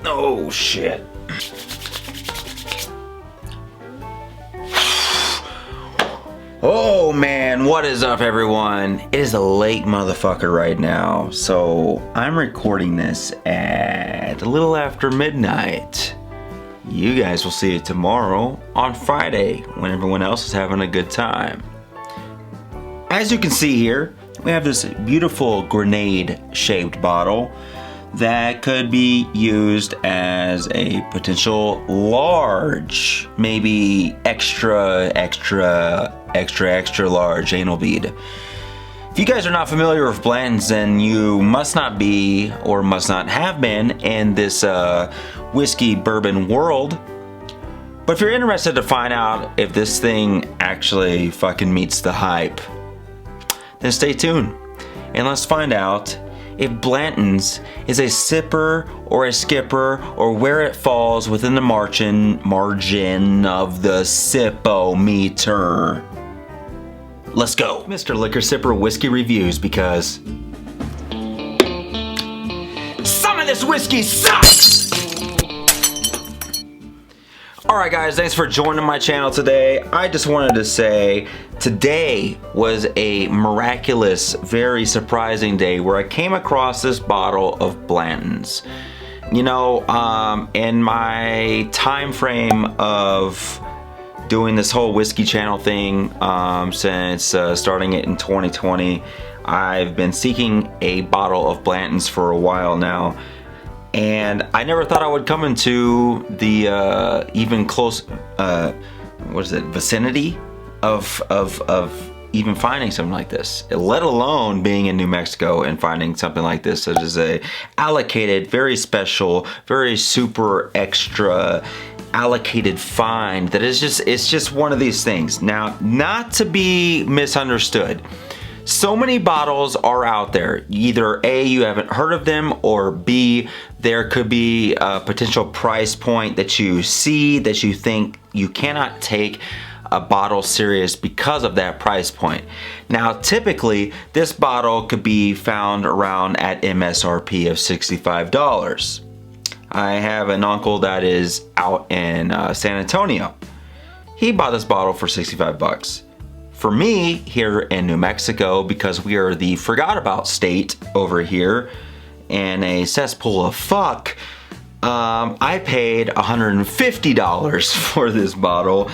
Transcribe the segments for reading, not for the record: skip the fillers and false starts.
Oh shit. Oh man, what is up everyone? It is a late motherfucker right now, so I'm recording this at a little after midnight. You guys will see it tomorrow on Friday when everyone else is having a good time. As you can see here, we have this beautiful grenade shaped bottle that could be used as a potential large, maybe extra large anal bead. If you guys are not familiar with Blantons, then you must not be or must not have been in this whiskey bourbon world. But if you're interested to find out if this thing actually fucking meets the hype, then stay tuned and let's find out if Blanton's is a sipper or a skipper or where it falls within the margin of the sippometer. Let's go. Mr. Liquor Sipper Whiskey Reviews, because some of this whiskey sucks! Alright guys, thanks for joining my channel today. I just wanted to say today was a miraculous, very surprising day where I came across this bottle of Blanton's. You know, in my time frame of doing this whole whiskey channel thing since starting it in 2020, I've been seeking a bottle of Blanton's for a while now. And I never thought I would come into the even close, vicinity of even finding something like this, let alone being in New Mexico and finding something like this, such as a allocated, very special, very super extra allocated find that is just, it's just one of these things. Now, not to be misunderstood, so many bottles are out there. Either A, you haven't heard of them, or B, there could be a potential price point that you see that you think you cannot take a bottle serious because of that price point. Now, typically, this bottle could be found around at MSRP of $65. I have an uncle that is out in San Antonio. He bought this bottle for 65 bucks. For me, here in New Mexico, because we are the forgot about state over here and a cesspool of fuck, I paid $150 for this bottle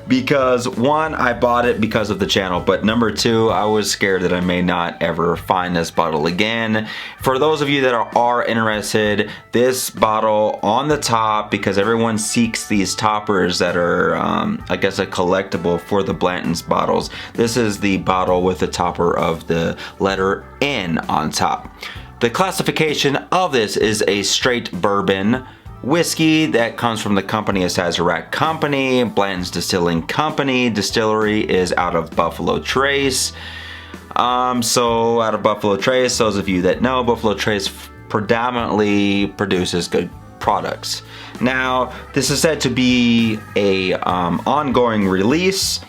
because one, I bought it because of the channel, but number two, I was scared that I may not ever find this bottle again. For those of you that are interested, this bottle on the top, because everyone seeks these toppers that are, I guess, a collectible for the Blanton's bottles. This is the bottle with the topper of the letter N on top. The classification of this is a straight bourbon whiskey that comes from the company Sazerac Company, Blanton's Distilling Company. Distillery is out of Buffalo Trace. So out of Buffalo Trace, those of you that know, Buffalo Trace predominantly produces good products. Now, this is said to be a ongoing release.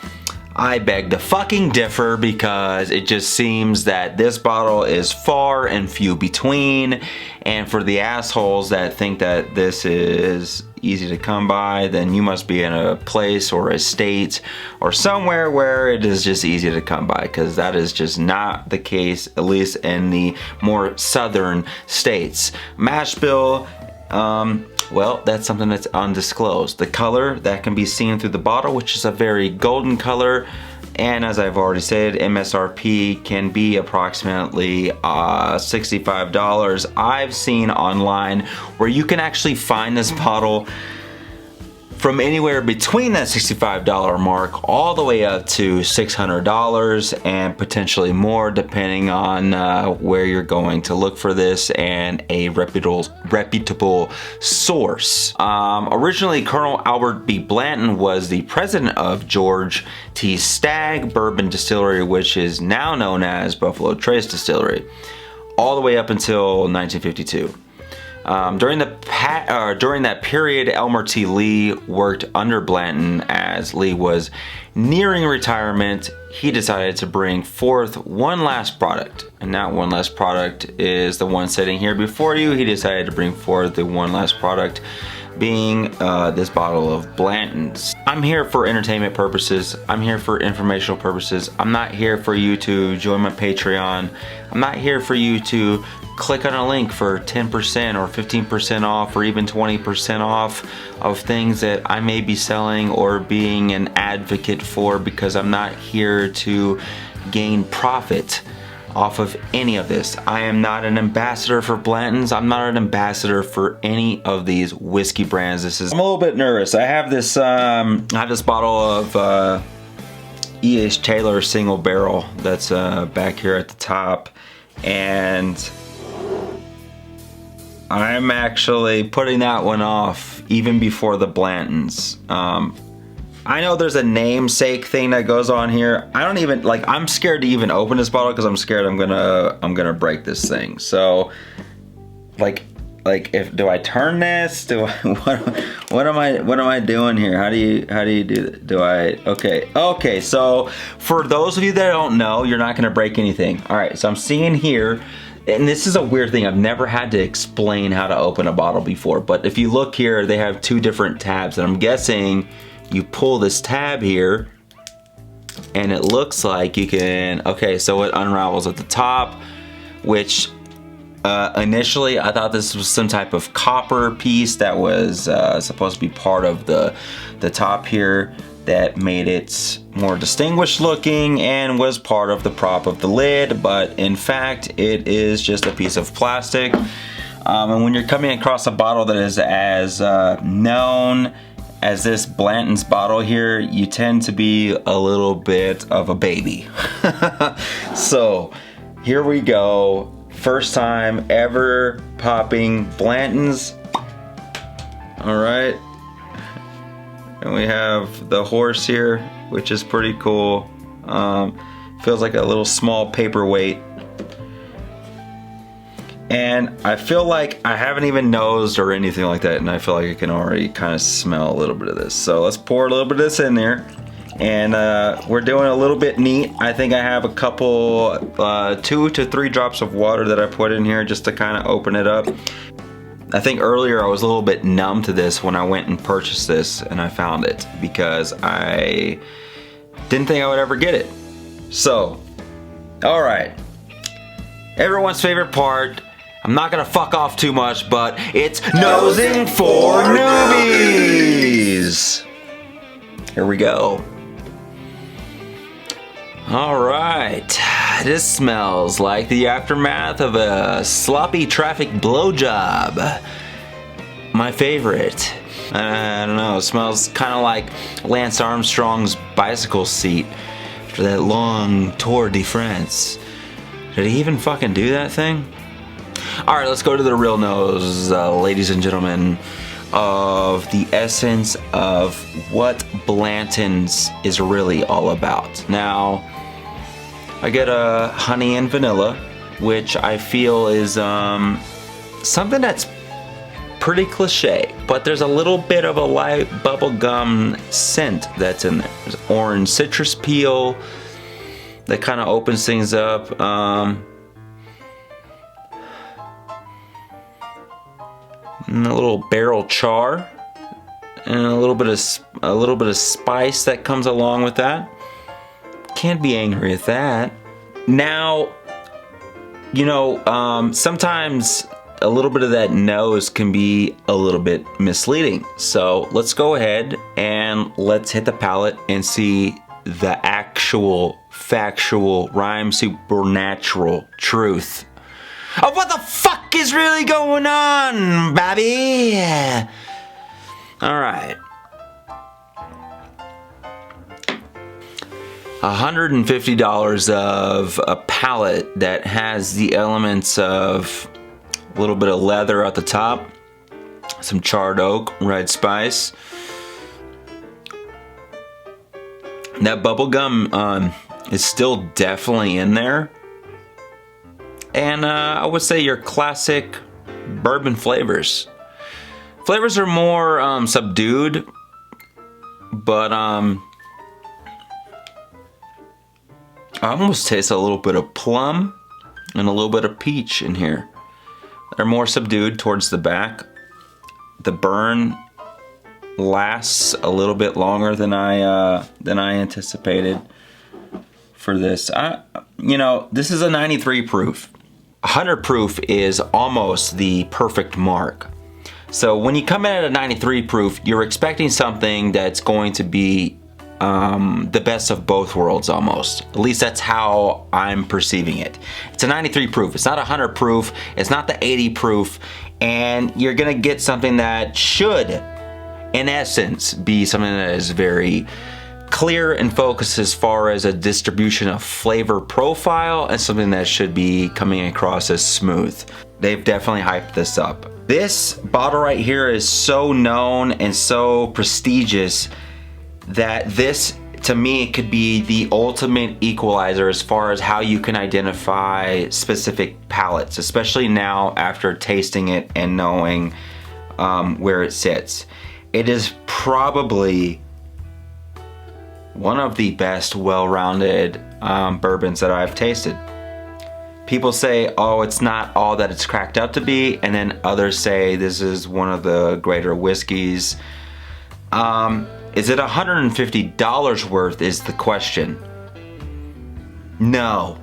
I beg to fucking differ, because it just seems that this bottle is far and few between, and for the assholes that think that this is easy to come by, then you must be in a place or a state or somewhere where it is just easy to come by, because that is just not the case, at least in the more southern states. Mash bill, well, that's something that's undisclosed. The color that can be seen through the bottle, which is a very golden color, and as I've already said, MSRP can be approximately $65. I've seen online where you can actually find this bottle from anywhere between that $65 mark all the way up to $600 and potentially more, depending on where you're going to look for this and a reputable source. Originally, Colonel Albert B. Blanton was the president of George T. Stagg Bourbon Distillery, which is now known as Buffalo Trace Distillery, all the way up until 1952. During that period, Elmer T. Lee worked under Blanton. As Lee was nearing retirement, he decided to bring forth one last product. And that one last product is the one sitting here before you. He decided to bring forth the one last product, being this bottle of Blanton's. I'm here for entertainment purposes. I'm here for informational purposes. I'm not here for you to join my Patreon. I'm not here for you to click on a link for 10% or 15% off or even 20% off of things that I may be selling or being an advocate for, because I'm not here to gain profit off of any of this. I am not an ambassador for Blanton's. I'm not an ambassador for any of these whiskey brands. I'm a little bit nervous. I have this bottle of E.H. Taylor single barrel that's back here at the top, and I'm actually putting that one off even before the Blanton's. I know there's a namesake thing that goes on here. I don't even, like, I'm scared to even open this bottle because I'm scared I'm gonna break this thing. So, like if do I turn this? What am I doing here? How do you do that? Okay. So for those of you that don't know, you're not gonna break anything. All right. So I'm seeing here. And this is a weird thing. I've never had to explain how to open a bottle before. But if you look here, they have two different tabs. And I'm guessing you pull this tab here, and it looks like you can, okay, so it unravels at the top, which initially I thought this was some type of copper piece that was supposed to be part of the top here, that made it more distinguished looking and was part of the prop of the lid, but in fact it is just a piece of plastic. And when you're coming across a bottle that is as known as this Blanton's bottle here, you tend to be a little bit of a baby. So here we go, first time ever popping Blanton's. All right. And we have the horse here, which is pretty cool. Feels like a little small paperweight. And I feel like I haven't even nosed or anything like that, and I feel like I can already kind of smell a little bit of this. So let's pour a little bit of this in there. And we're doing a little bit neat. I think I have a couple, 2 to 3 drops of water that I put in here just to kind of open it up. I think earlier I was a little bit numb to this when I went and purchased this and I found it, because I didn't think I would ever get it. So, all right. Everyone's favorite part. I'm not gonna fuck off too much, but it's nosing for newbies. Here we go. All right, this smells like the aftermath of a sloppy traffic blowjob. My favorite. I don't know, it smells kind of like Lance Armstrong's bicycle seat after that long Tour de France. Did he even fucking do that thing? All right, let's go to the real nose, ladies and gentlemen, of the essence of what Blanton's is really all about. Now, I get a honey and vanilla, which I feel is something that's pretty cliche, but there's a little bit of a light bubblegum scent that's in there. There's orange citrus peel that kind of opens things up. And a little barrel char, and a little bit of spice that comes along with that. Can't be angry at that. Now, you know, sometimes a little bit of that nose can be a little bit misleading. So let's go ahead and let's hit the palate and see the actual, factual, rhyme supernatural truth of what the fuck is really going on, baby. All right. $150 of a palette that has the elements of a little bit of leather at the top, some charred oak, red spice. That bubble gum is still definitely in there. And I would say your classic bourbon flavors. Flavors are more subdued, but I almost taste a little bit of plum and a little bit of peach in here. They're more subdued towards the back. The burn lasts a little bit longer than I anticipated for this. You know, this is a 93 proof. 100 proof is almost the perfect mark. So when you come in at a 93 proof, you're expecting something that's going to be the best of both worlds almost. At least that's how I'm perceiving it. It's a 93 proof. It's not 100 proof. It's not the 80 proof. And you're gonna get something that should, in essence, be something that is very clear and focused as far as a distribution of flavor profile, and something that should be coming across as smooth. They've definitely hyped this up. This bottle right here is so known and so prestigious that this, to me, could be the ultimate equalizer as far as how you can identify specific palates, especially now after tasting it and knowing where it sits. It is probably one of the best well-rounded bourbons that I've tasted. People say, oh, it's not all that it's cracked up to be, and then others say this is one of the greater whiskeys. Is it $150 worth is the question. No,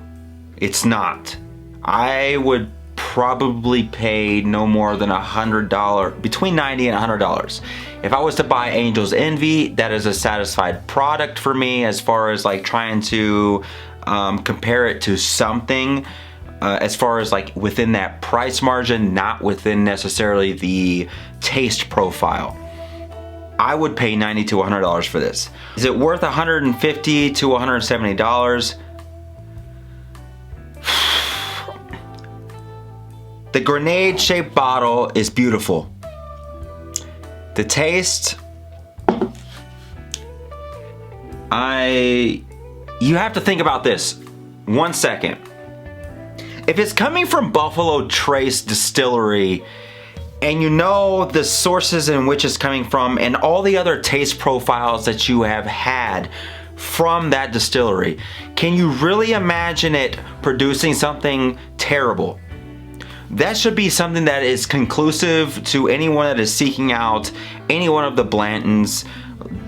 it's not. I would probably pay no more than $100, between $90 and $100. If I was to buy Angel's Envy, that is a satisfied product for me as far as like trying to compare it to something as far as like within that price margin, not within necessarily the taste profile. I would pay $90 to $100 for this. Is it worth $150 to $170? The grenade shaped bottle is beautiful. The taste, you have to think about this 1 second. If it's coming from Buffalo Trace Distillery, and you know the sources in which it's coming from and all the other taste profiles that you have had from that distillery, can you really imagine it producing something terrible? That should be something that is conclusive to anyone that is seeking out any one of the Blantons,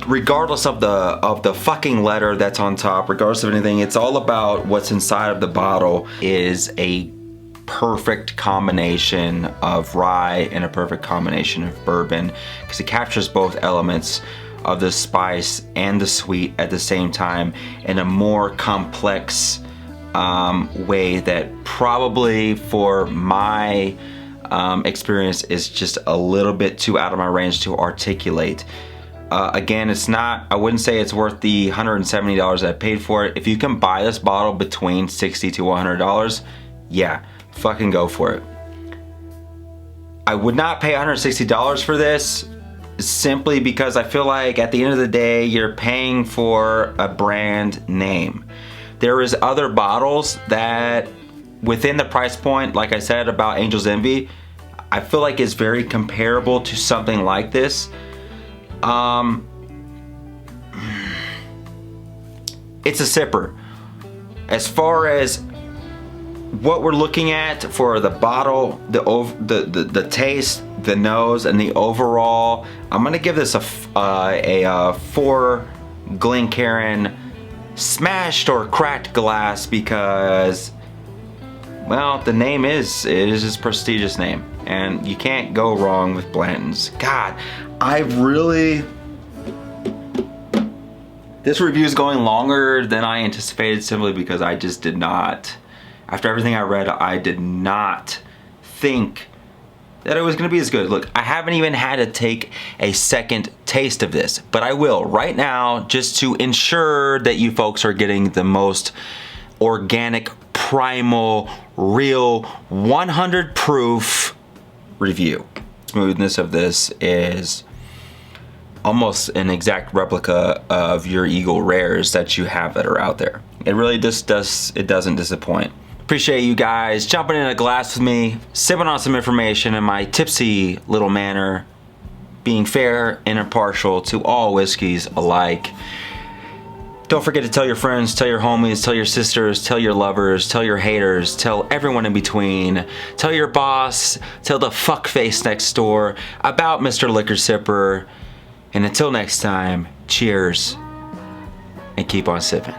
regardless of the fucking letter that's on top, regardless of anything. It's all about what's inside of the bottle is a perfect combination of rye and a perfect combination of bourbon, because it captures both elements of the spice and the sweet at the same time in a more complex way that probably for my experience is just a little bit too out of my range to articulate. Again, it's not, I wouldn't say it's worth the $170 that I paid for it. If you can buy this bottle between $60 to $100, yeah, fucking go for it. I would not pay $160 for this simply because I feel like at the end of the day, you're paying for a brand name. There is other bottles that within the price point, like I said about Angel's Envy, I feel like is very comparable to something like this. It's a sipper. As far as what we're looking at for the bottle, the taste, the nose, and the overall, I'm gonna give this a 4 Glencairn smashed or cracked glass because, well, the name is his prestigious name, and you can't go wrong with Blanton's. God, this review is going longer than I anticipated simply because I just did not, after everything I read, I did not think that it was gonna be as good. Look, I haven't even had to take a second taste of this, but I will right now just to ensure that you folks are getting the most organic, primal, real, 100 proof review. Smoothness of this is almost an exact replica of your Eagle Rares that you have that are out there. It really just doesn't disappoint. Appreciate you guys jumping in a glass with me, sipping on some information in my tipsy little manner, being fair and impartial to all whiskeys alike. Don't forget to tell your friends, tell your homies, tell your sisters, tell your lovers, tell your haters, tell everyone in between, tell your boss, tell the fuckface next door about Mr. Liquor Sipper. And until next time, cheers and keep on sipping.